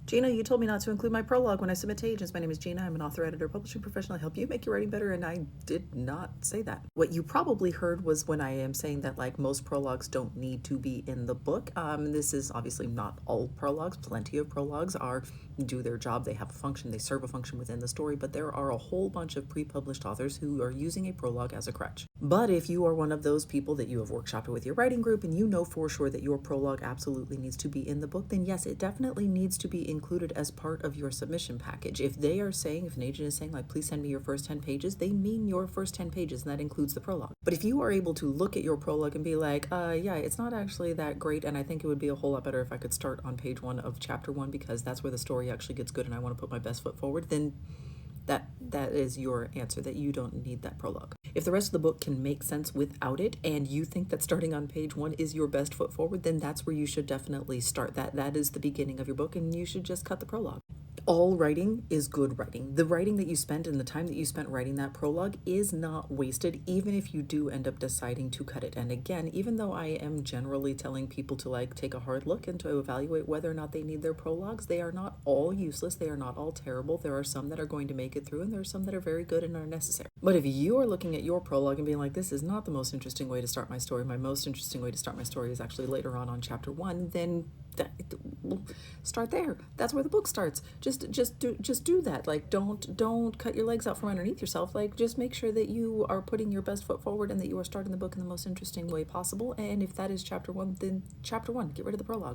Gina, you told me not to include my prologue when I submit to agents. My name is Gina. I'm an author, editor, publishing professional. I help you make your writing better, and I did not say that. What you probably heard was when I am saying that like most prologues don't need to be in the book. This is obviously not all prologues. Plenty of prologues do their job. They have a function. They serve a function within the story. But there are a whole bunch of pre-published authors who are using a prologue as a crutch. But if you are one of those people that you have workshopped with your writing group and you know for sure that your prologue absolutely needs to be in the book, then yes, it definitely needs to be included as part of your submission package. If they are saying, if an agent is saying like, please send me your first 10 pages, they mean your first 10 pages, and that includes the prologue. But if you are able to look at your prologue and be like, yeah, it's not actually that great, and I think it would be a whole lot better if I could start on page 1 of chapter 1 because that's where the story actually gets good and I want to put my best foot forward, then that is your answer, that you don't need that prologue. If the rest of the book can make sense without it and you think that starting on page 1 is your best foot forward, then that's where you should definitely start. That is the beginning of your book and you should just cut the prologue. All writing is good writing. The writing that you spent and the time that you spent writing that prologue is not wasted, even if you do end up deciding to cut it. And again, even though I am generally telling people to like take a hard look and to evaluate whether or not they need their prologues, they are not all useless. They are not all terrible. There are some that are going to make it through and there are some that are very good and are necessary. But if you are looking at your prologue and being like, this is not the most interesting way to start my story, my most interesting way to start my story is actually later on chapter 1, then start there. That's where the book starts. Just do that. Like don't cut your legs out from underneath yourself. Like just make sure that you are putting your best foot forward and that you are starting the book in the most interesting way possible. And if that is chapter 1, then chapter 1, get rid of the prologue.